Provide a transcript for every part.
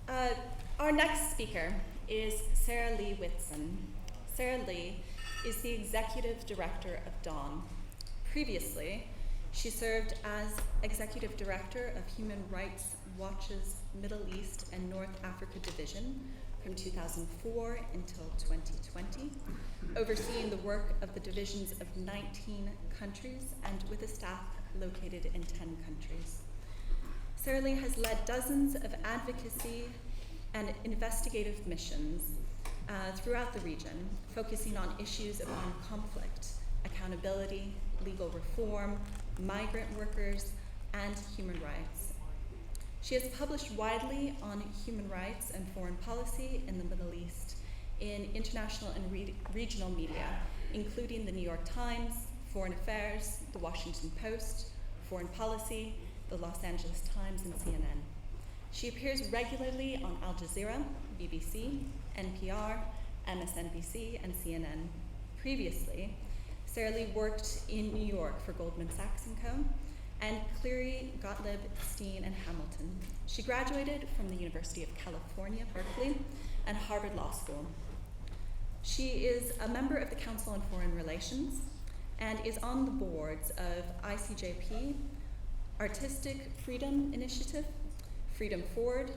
Our next speaker is Sarah Lee Whitson. Sarah Lee is the Executive Director of Dawn. Previously, she served as Executive Director of Human Rights Watch's Middle East and North Africa Division from 2004 until 2020, overseeing the work of the divisions of 19 countries and with a staff located in 10 countries. Sarah Lee has led dozens of advocacy and investigative missions throughout the region, focusing on issues of armed conflict, accountability, legal reform, migrant workers, and human rights. She has published widely on human rights and foreign policy in the Middle East in international and regional media, including the New York Times, Foreign Affairs, the Washington Post, Foreign Policy, the Los Angeles Times, and CNN. She appears regularly on Al Jazeera, BBC, NPR, MSNBC, and CNN. Previously, Sarah Lee worked in New York for Goldman Sachs & Co. and Cleary, Gottlieb, Steen, and Hamilton. She graduated from the University of California, Berkeley, and Harvard Law School. She is a member of the Council on Foreign Relations and is on the boards of ICJP, Artistic Freedom Initiative, Freedom Forward,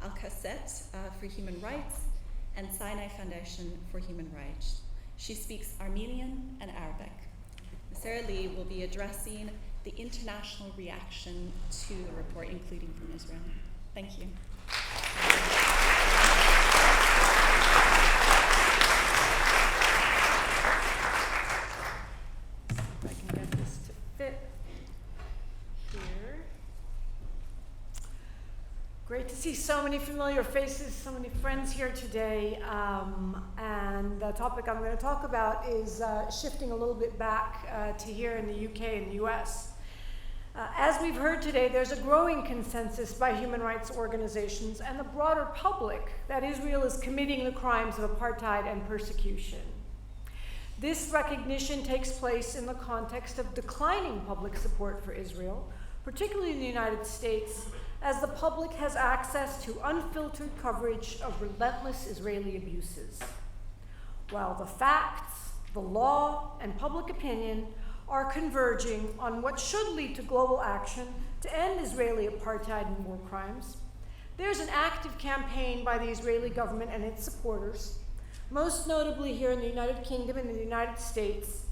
Al-Qasset for Human Rights, and Sinai Foundation for Human Rights. She speaks Armenian and Arabic. Sarah Lee will be addressing the international reaction to the report, including from Israel. Thank you. If I can get this to fit here. Great to see so many familiar faces, so many friends here today. And the topic I'm going to talk about is shifting a little bit back to here in the UK and the US. As we've heard today, there's a growing consensus by human rights organizations and the broader public that Israel is committing the crimes of apartheid and persecution. This recognition takes place in the context of declining public support for Israel, particularly in the United States, as the public has access to unfiltered coverage of relentless Israeli abuses. While the facts, the law, and public opinion are converging on what should lead to global action to end Israeli apartheid and war crimes, there's an active campaign by the Israeli government and its supporters, most notably here in the United Kingdom and the United States,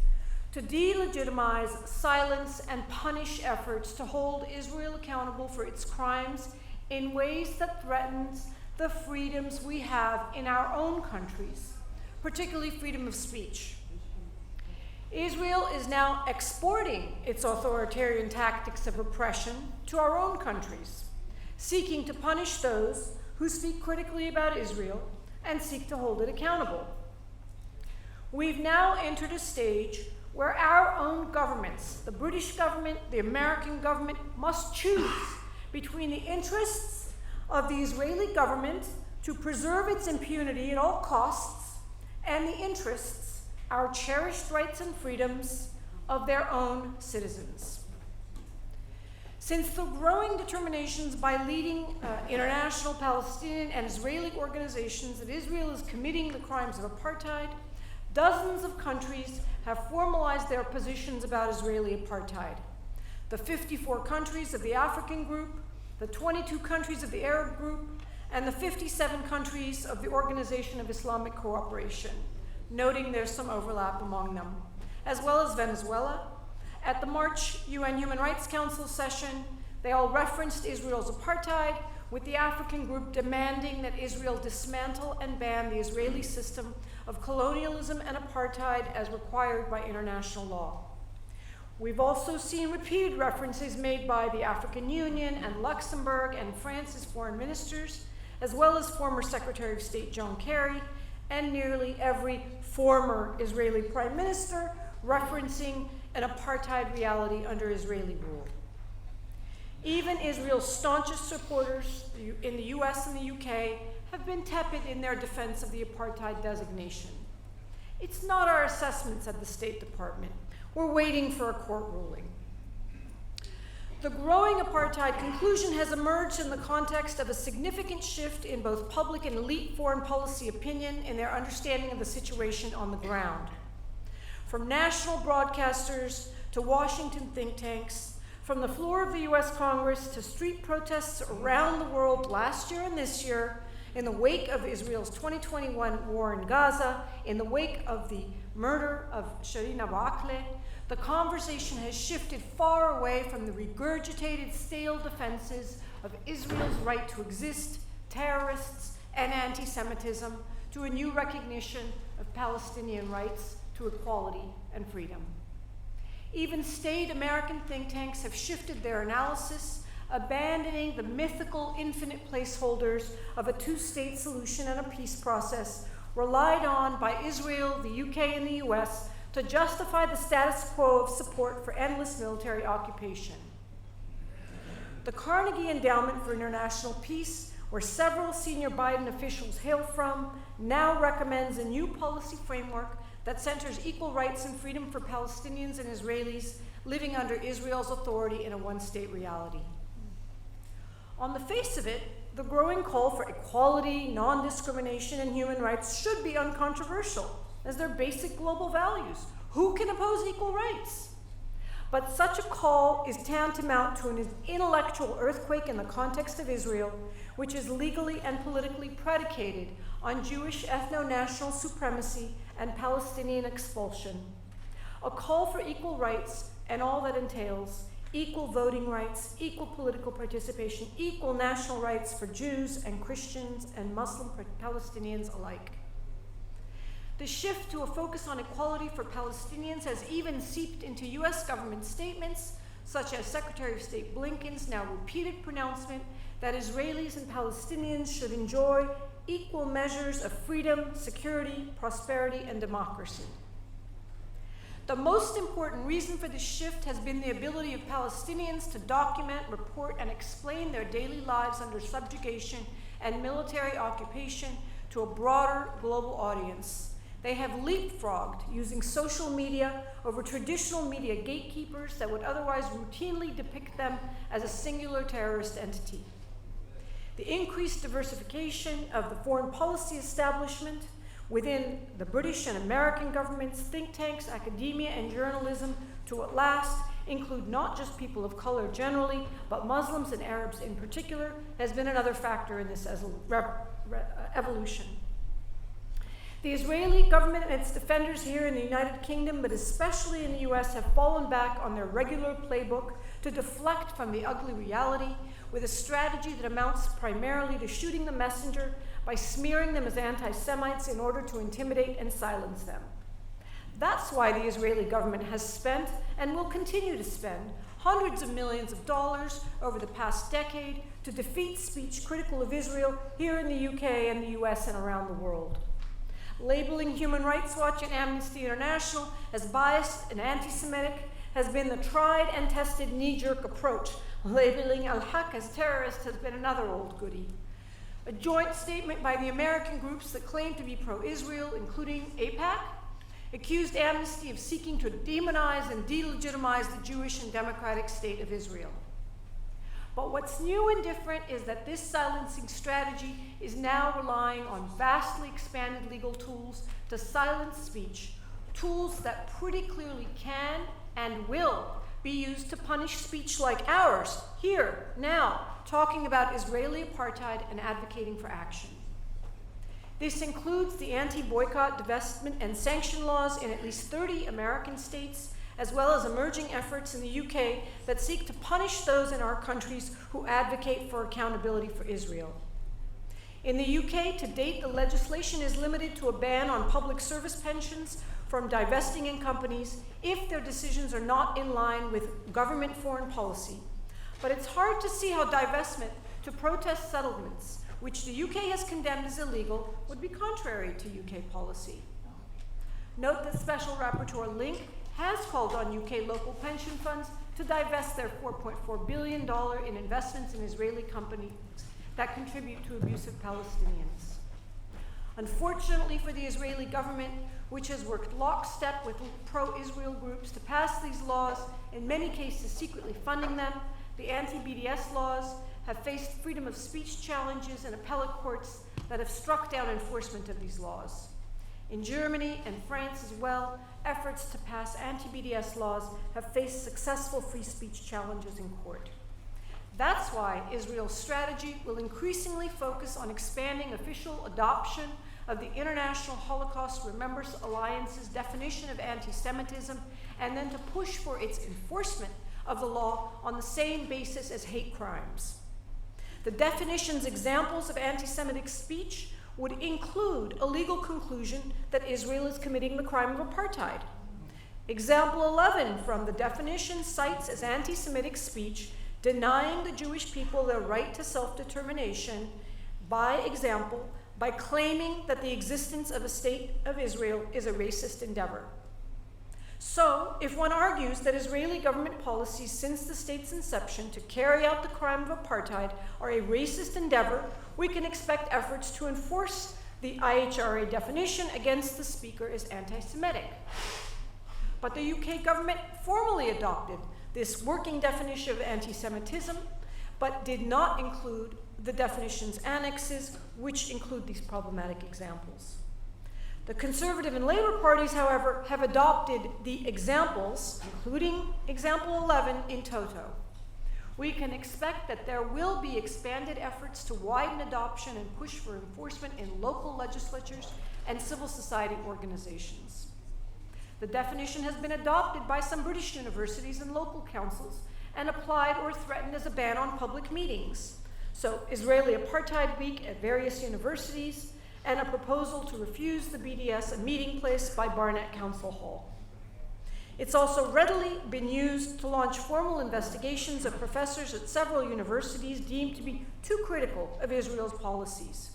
to delegitimize, silence, and punish efforts to hold Israel accountable for its crimes in ways that threatens the freedoms we have in our own countries, particularly freedom of speech. Israel is now exporting its authoritarian tactics of repression to our own countries, seeking to punish those who speak critically about Israel and seek to hold it accountable. We've now entered a stage where our own governments, the British government, the American government, must choose between the interests of the Israeli government to preserve its impunity at all costs and the interests, our cherished rights and freedoms, of their own citizens. Since the growing determinations by leading international Palestinian and Israeli organizations that Israel is committing the crimes of apartheid, dozens of countries have formalized their positions about Israeli apartheid. The 54 countries of the African group, the 22 countries of the Arab group, and the 57 countries of the Organization of Islamic Cooperation, noting there's some overlap among them, as well as Venezuela. At the March UN Human Rights Council session, they all referenced Israel's apartheid, with the African group demanding that Israel dismantle and ban the Israeli system of colonialism and apartheid as required by international law. We've also seen repeated references made by the African Union and Luxembourg and France's foreign ministers, as well as former Secretary of State John Kerry, and nearly every former Israeli prime minister referencing an apartheid reality under Israeli rule. Even Israel's staunchest supporters in the US and the UK have been tepid in their defense of the apartheid designation. It's not our assessment, said the State Department. We're waiting for a court ruling. The growing apartheid conclusion has emerged in the context of a significant shift in both public and elite foreign policy opinion in their understanding of the situation on the ground. From national broadcasters to Washington think tanks, from the floor of the US Congress to street protests around the world last year and this year, in the wake of Israel's 2021 war in Gaza, in the wake of the murder of Shireen Abu Akleh, the conversation has shifted far away from the regurgitated stale defenses of Israel's right to exist, terrorists, and anti-Semitism, to a new recognition of Palestinian rights to equality and freedom. Even staid American think tanks have shifted their analysis, abandoning the mythical infinite placeholders of a two-state solution and a peace process relied on by Israel, the UK, and the US to justify the status quo of support for endless military occupation. The Carnegie Endowment for International Peace, where several senior Biden officials hail from, now recommends a new policy framework that centers equal rights and freedom for Palestinians and Israelis living under Israel's authority in a one-state reality. On the face of it, the growing call for equality, non-discrimination, and human rights should be uncontroversial, as their basic global values. Who can oppose equal rights? But such a call is tantamount to an intellectual earthquake in the context of Israel, which is legally and politically predicated on Jewish ethno-national supremacy and Palestinian expulsion. A call for equal rights and all that entails: equal voting rights, equal political participation, equal national rights for Jews and Christians and Muslim Palestinians alike. The shift to a focus on equality for Palestinians has even seeped into US government statements, such as Secretary of State Blinken's now repeated pronouncement that Israelis and Palestinians should enjoy equal measures of freedom, security, prosperity, and democracy. The most important reason for this shift has been the ability of Palestinians to document, report, and explain their daily lives under subjugation and military occupation to a broader global audience. They have leapfrogged using social media over traditional media gatekeepers that would otherwise routinely depict them as a singular terrorist entity. The increased diversification of the foreign policy establishment within the British and American governments, think tanks, academia, and journalism to at last include not just people of color generally, but Muslims and Arabs in particular, has been another factor in this evolution. The Israeli government and its defenders here in the United Kingdom, but especially in the US, have fallen back on their regular playbook to deflect from the ugly reality with a strategy that amounts primarily to shooting the messenger by smearing them as anti-Semites in order to intimidate and silence them. That's why the Israeli government has spent, and will continue to spend, hundreds of millions of dollars over the past decade to defeat speech critical of Israel here in the UK and the US and around the world. Labeling Human Rights Watch and Amnesty International as biased and anti-Semitic has been the tried and tested knee-jerk approach. Labeling Al-Haq as terrorist has been another old goodie. A joint statement by the American groups that claim to be pro-Israel, including AIPAC, accused Amnesty of seeking to demonize and delegitimize the Jewish and democratic state of Israel. But what's new and different is that this silencing strategy is now relying on vastly expanded legal tools to silence speech, tools that pretty clearly can and will be used to punish speech like ours, here, now, talking about Israeli apartheid and advocating for action. This includes the anti-boycott, divestment, and sanction laws in at least 30 American states, as well as emerging efforts in the UK that seek to punish those in our countries who advocate for accountability for Israel. In the UK, to date, the legislation is limited to a ban on public service pensions from divesting in companies if their decisions are not in line with government foreign policy. But it's hard to see how divestment to protest settlements, which the UK has condemned as illegal, would be contrary to UK policy. Note that Special Rapporteur Link has called on UK local pension funds to divest their $4.4 billion in investments in Israeli companies that contribute to abusive Palestinians. Unfortunately for the Israeli government, which has worked lockstep with pro-Israel groups to pass these laws, in many cases secretly funding them, the anti-BDS laws have faced freedom of speech challenges in appellate courts that have struck down enforcement of these laws. In Germany and France as well, efforts to pass anti-BDS laws have faced successful free speech challenges in court. That's why Israel's strategy will increasingly focus on expanding official adoption of the International Holocaust Remembrance Alliance's definition of anti-Semitism, and then to push for its enforcement of the law on the same basis as hate crimes. The definition's examples of anti-Semitic speech would include a legal conclusion that Israel is committing the crime of apartheid. Example 11 from the definition cites as anti-Semitic speech denying the Jewish people their right to self-determination, by example, by claiming that the existence of a state of Israel is a racist endeavor. So, if one argues that Israeli government policies since the state's inception to carry out the crime of apartheid are a racist endeavor, we can expect efforts to enforce the IHRA definition against the speaker as anti-Semitic. But the UK government formally adopted this working definition of anti-Semitism, but did not include the definition's annexes, which include these problematic examples. The Conservative and Labour parties, however, have adopted the examples, including example 11, in toto. We can expect that there will be expanded efforts to widen adoption and push for enforcement in local legislatures and civil society organizations. The definition has been adopted by some British universities and local councils and applied or threatened as a ban on public meetings. So, Israeli Apartheid Week at various universities, and a proposal to refuse the BDS a meeting place by Barnet Council Hall. It's also readily been used to launch formal investigations of professors at several universities deemed to be too critical of Israel's policies.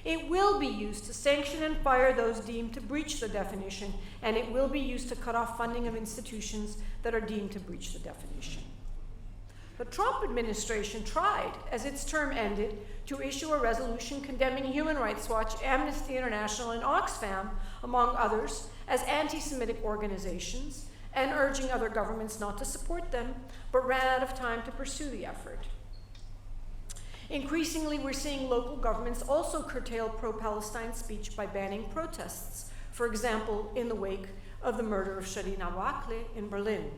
It will be used to sanction and fire those deemed to breach the definition, and it will be used to cut off funding of institutions that are deemed to breach the definition. The Trump administration tried, as its term ended, to issue a resolution condemning Human Rights Watch, Amnesty International, and Oxfam, among others, as anti-Semitic organizations, and urging other governments not to support them, but ran out of time to pursue the effort. Increasingly, we're seeing local governments also curtail pro-Palestine speech by banning protests, for example, in the wake of the murder of Shireen Abu Akleh in Berlin.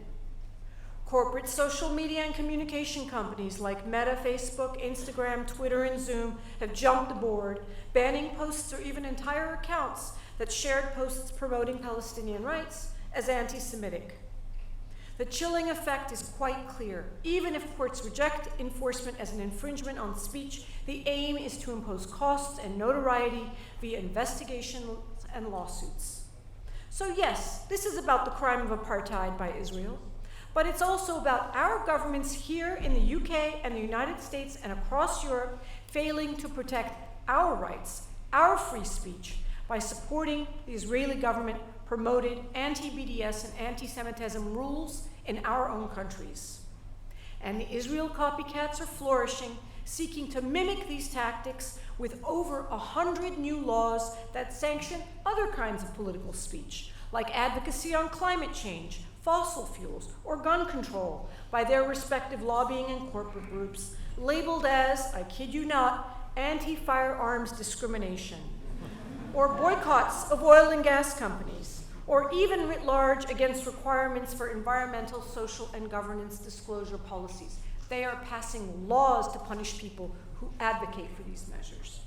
Corporate social media and communication companies like Meta, Facebook, Instagram, Twitter, and Zoom have jumped aboard, banning posts or even entire accounts that shared posts promoting Palestinian rights as anti-Semitic. The chilling effect is quite clear. Even if courts reject enforcement as an infringement on speech, the aim is to impose costs and notoriety via investigations and lawsuits. So yes, this is about the crime of apartheid by Israel, but it's also about our governments here in the UK and the United States and across Europe failing to protect our rights, our free speech, by supporting the Israeli government promoted anti-BDS and anti-Semitism rules in our own countries. And the Israel copycats are flourishing, seeking to mimic these tactics with over 100 new laws that sanction other kinds of political speech, like advocacy on climate change, fossil fuels, or gun control by their respective lobbying and corporate groups, labeled as, I kid you not, anti-firearms discrimination, or boycotts of oil and gas companies, or even writ large against requirements for environmental, social, and governance disclosure policies. They are passing laws to punish people who advocate for these measures.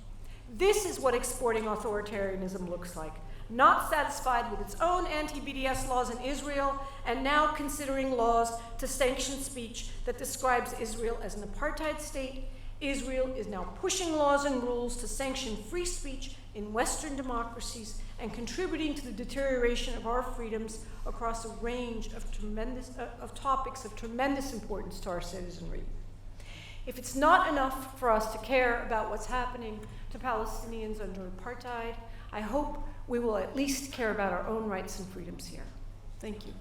This is what exporting authoritarianism looks like. Not satisfied with its own anti-BDS laws in Israel, and now considering laws to sanction speech that describes Israel as an apartheid state, Israel is now pushing laws and rules to sanction free speech in Western democracies and contributing to the deterioration of our freedoms across a range of topics of tremendous importance to our citizenry. If it's not enough for us to care about what's happening to Palestinians under apartheid, I hope we will at least care about our own rights and freedoms here. Thank you.